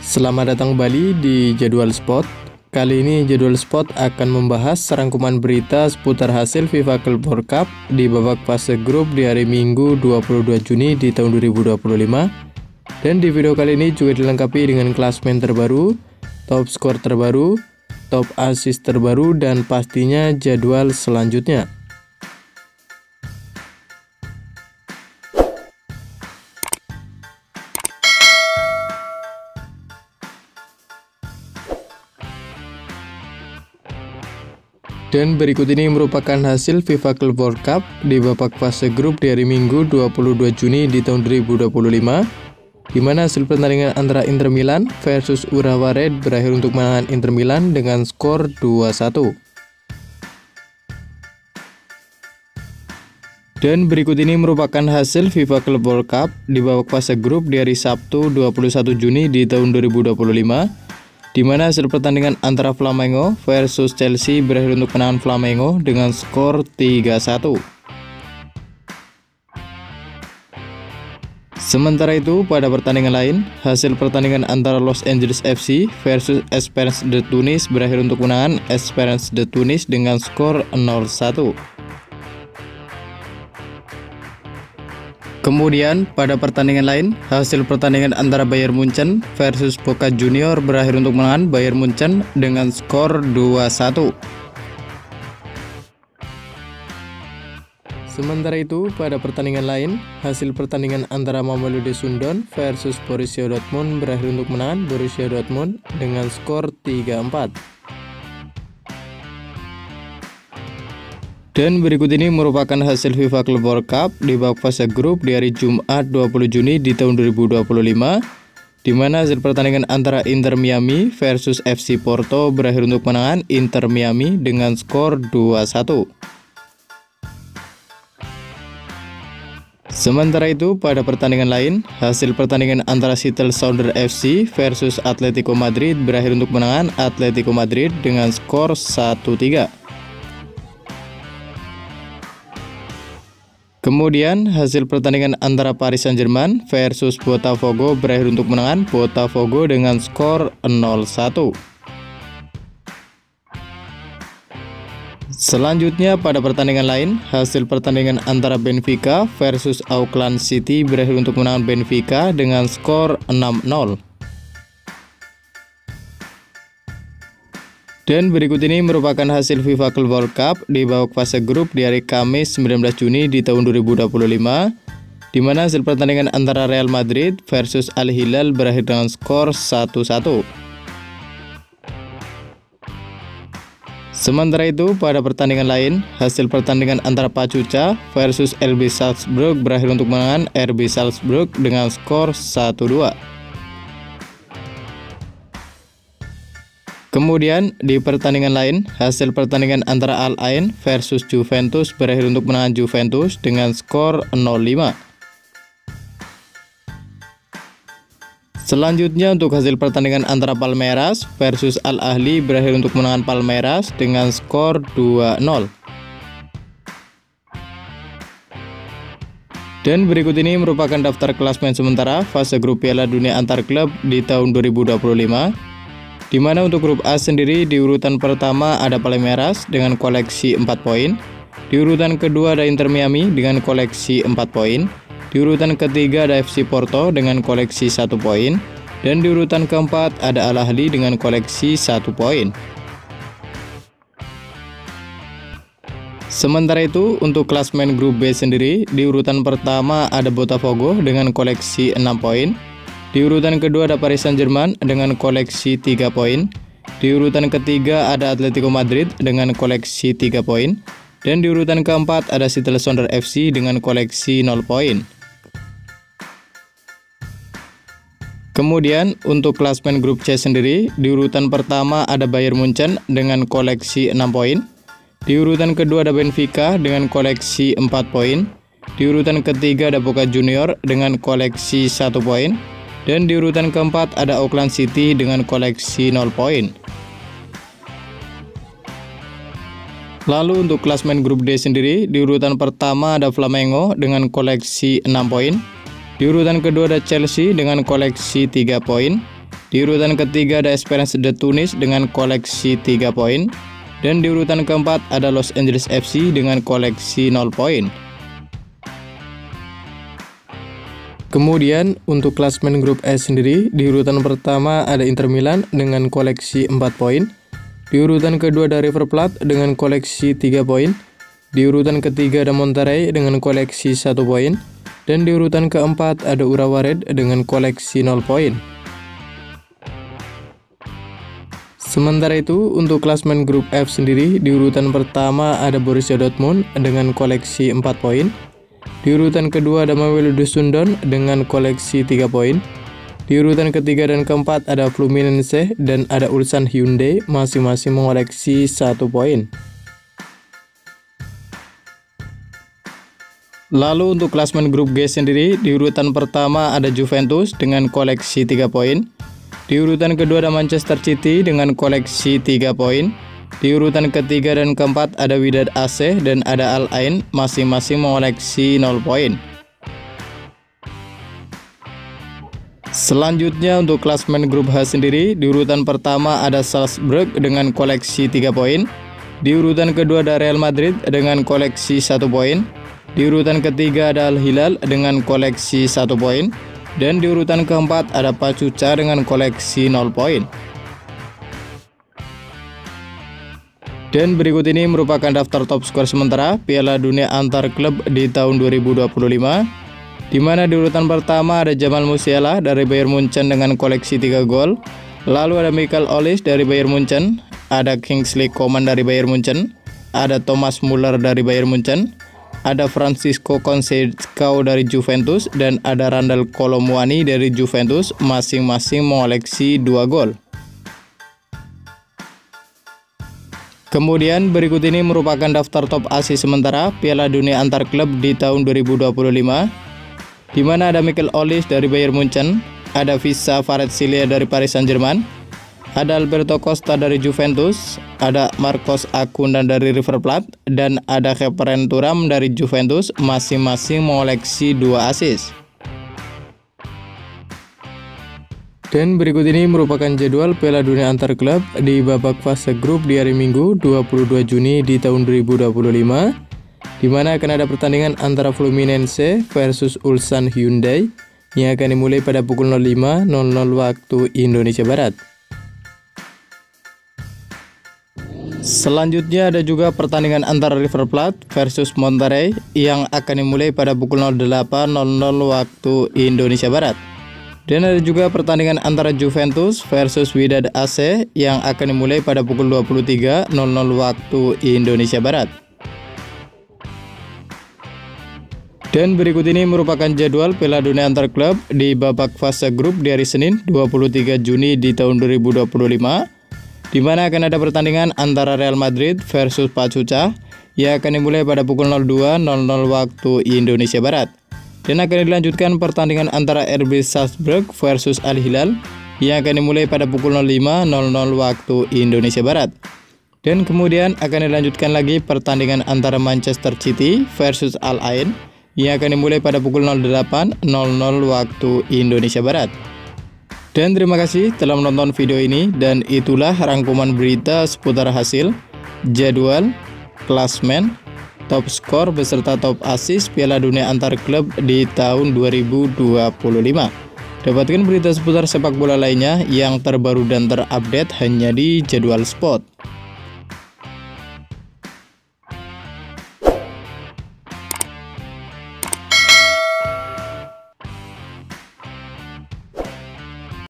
Selamat datang kembali di Jadwal Spot. Kali ini Jadwal Spot akan membahas rangkuman berita seputar hasil FIFA Club World Cup di babak fase grup di hari Minggu 22 Juni di tahun 2025. Dan di video kali ini juga dilengkapi dengan klasmen terbaru, top skor terbaru, top assist terbaru, dan pastinya jadwal selanjutnya. Dan berikut ini merupakan hasil FIFA Club World Cup di babak fase grup di hari Minggu 22 Juni di tahun 2025, di mana hasil pertandingan antara Inter Milan versus Urawa Red berakhir untuk kemenangan Inter Milan dengan skor 2-1. Dan berikut ini merupakan hasil FIFA Club World Cup di babak fase grup di hari Sabtu 21 Juni di tahun 2025, di mana hasil pertandingan antara Flamengo versus Chelsea berakhir untuk kemenangan Flamengo dengan skor 3-1. Sementara itu, pada pertandingan lain, hasil pertandingan antara Los Angeles FC versus Esperance de Tunis berakhir untuk kemenangan Esperance de Tunis dengan skor 0-1. Kemudian, pada pertandingan lain, hasil pertandingan antara Bayern Munchen versus Boca Junior berakhir untuk kemenangan Bayern Munchen dengan skor 2-1. Sementara itu, pada pertandingan lain, hasil pertandingan antara Mamelodi Sundowns versus Borussia Dortmund berakhir untuk kemenangan Borussia Dortmund dengan skor 3-4. Dan berikut ini merupakan hasil FIFA Club World Cup di babak fase grup di hari Jumat 20 Juni di tahun 2025, di mana hasil pertandingan antara Inter Miami versus FC Porto berakhir untuk kemenangan Inter Miami dengan skor 2-1. Sementara itu, pada pertandingan lain, hasil pertandingan antara Seattle Sounders FC versus Atletico Madrid berakhir untuk kemenangan Atletico Madrid dengan skor 1-3. Kemudian, hasil pertandingan antara Paris Saint-Germain versus Botafogo berakhir untuk kemenangan Botafogo dengan skor 0-1. Selanjutnya, pada pertandingan lain, hasil pertandingan antara Benfica versus Auckland City berakhir untuk kemenangan Benfica dengan skor 6-0. Dan berikut ini merupakan hasil FIFA Club World Cup di babak fase grup di hari Kamis 19 Juni di tahun 2025, di mana hasil pertandingan antara Real Madrid versus Al Hilal berakhir dengan skor 1-1. Sementara itu, pada pertandingan lain, hasil pertandingan antara Pachuca versus RB Salzburg berakhir untuk kemenangan RB Salzburg dengan skor 1-2. Kemudian, di pertandingan lain, hasil pertandingan antara Al Ain versus Juventus berakhir untuk kemenangan Juventus dengan skor 0-5. Selanjutnya, untuk hasil pertandingan antara Palmeiras versus Al Ahly berakhir untuk kemenangan Palmeiras dengan skor 2-0. Dan berikut ini merupakan daftar klasmen sementara fase grup Piala Dunia antar klub di tahun 2025. Di mana untuk grup A sendiri di urutan pertama ada Palmeiras dengan koleksi 4 poin. Di urutan kedua ada Inter Miami dengan koleksi 4 poin. Di urutan ketiga ada FC Porto dengan koleksi 1 poin. Dan di urutan keempat ada Al Ahly dengan koleksi 1 poin. Sementara itu, untuk klasmen grup B sendiri, di urutan pertama ada Botafogo dengan koleksi 6 poin. Di urutan kedua ada Paris Saint-Germain dengan koleksi 3 poin. Di urutan ketiga ada Atletico Madrid dengan koleksi 3 poin. Dan di urutan keempat ada Seattle Sounders FC dengan koleksi 0 poin. Kemudian, untuk klasmen grup C sendiri, di urutan pertama ada Bayern Munchen dengan koleksi 6 poin. Di urutan kedua ada Benfica dengan koleksi 4 poin. Di urutan ketiga ada Boca Junior dengan koleksi 1 poin. Dan di urutan keempat ada Auckland City dengan koleksi 0 poin. Lalu untuk klasmen grup D sendiri, di urutan pertama ada Flamengo dengan koleksi 6 poin. Di urutan kedua ada Chelsea dengan koleksi 3 poin. Di urutan ketiga ada Esperance de Tunis dengan koleksi 3 poin. Dan di urutan keempat ada Los Angeles FC dengan koleksi 0 poin. Kemudian untuk klasmen grup E sendiri, di urutan pertama ada Inter Milan dengan koleksi 4 poin. Di urutan kedua ada River Plate dengan koleksi 3 poin. Di urutan ketiga ada Monterrey dengan koleksi 1 poin. Dan di urutan keempat ada Urawa Red dengan koleksi 0 poin. Sementara itu untuk klasmen grup F sendiri, di urutan pertama ada Borussia Dortmund dengan koleksi 4 poin. Di urutan kedua ada Mamelodi Sundowns dengan koleksi 3 poin. Di urutan ketiga dan keempat ada Fluminense dan ada Ulsan Hyundai masing-masing mengoleksi 1 poin. Lalu untuk klasmen grup G sendiri, di urutan pertama ada Juventus dengan koleksi 3 poin. Di urutan kedua ada Manchester City dengan koleksi 3 poin. Di urutan ketiga dan keempat ada Wydad AC dan ada Al Ain masing-masing mengoleksi 0 poin. Selanjutnya untuk klasmen grup H sendiri, di urutan pertama ada Salzburg dengan koleksi 3 poin. Di urutan kedua ada Real Madrid dengan koleksi 1 poin. Di urutan ketiga ada Al Hilal dengan koleksi 1 poin. Dan di urutan keempat ada Pachuca dengan koleksi 0 poin. Dan berikut ini merupakan daftar top skor sementara Piala Dunia antar klub di tahun 2025, di mana di urutan pertama ada Jamal Musiala dari Bayern Munchen dengan koleksi 3 gol. Lalu ada Michael Olise dari Bayern Munchen, ada Kingsley Coman dari Bayern Munchen, ada Thomas Müller dari Bayern Munchen, ada Francisco Conceição dari Juventus, dan ada Randal Kolo Muani dari Juventus masing-masing mengoleksi 2 gol. Kemudian berikut ini merupakan daftar top ASI sementara Piala Dunia antar klub di tahun 2025, di mana ada Michael Olise dari Bayern Munchen, ada Visa Kvaratskhelia dari Paris Saint-Germain, ada Alberto Costa dari Juventus, ada Marcos Acuna dari River Plate, dan ada Khephren Thuram dari Juventus masing-masing mengoleksi 2 assist. Dan berikut ini merupakan jadwal Piala Dunia antar klub di babak fase grup di hari Minggu 22 Juni di tahun 2025, di mana akan ada pertandingan antara Fluminense versus Ulsan Hyundai yang akan dimulai pada pukul 05.00 waktu Indonesia Barat. Selanjutnya ada juga pertandingan antara River Plate versus Monterrey yang akan dimulai pada pukul 08.00 waktu Indonesia Barat. Dan ada juga pertandingan antara Juventus versus Wydad AC yang akan dimulai pada pukul 23.00 waktu Indonesia Barat. Dan berikut ini merupakan jadwal Piala Dunia antar klub di babak fase grup di hari Senin 23 Juni di tahun 2025, di mana akan ada pertandingan antara Real Madrid versus Pachuca yang akan dimulai pada pukul 02.00 waktu Indonesia Barat. Dan akan dilanjutkan pertandingan antara RB Salzburg versus Al Hilal yang akan dimulai pada pukul 05.00 waktu Indonesia Barat. Dan kemudian akan dilanjutkan lagi pertandingan antara Manchester City versus Al Ain yang akan dimulai pada pukul 08.00 waktu Indonesia Barat. Dan terima kasih telah menonton video ini, dan itulah rangkuman berita seputar hasil, jadwal, klasmen, top skor beserta top assist Piala Dunia antar klub di tahun 2025. Dapatkan berita seputar sepak bola lainnya yang terbaru dan terupdate hanya di Jadwal Sport.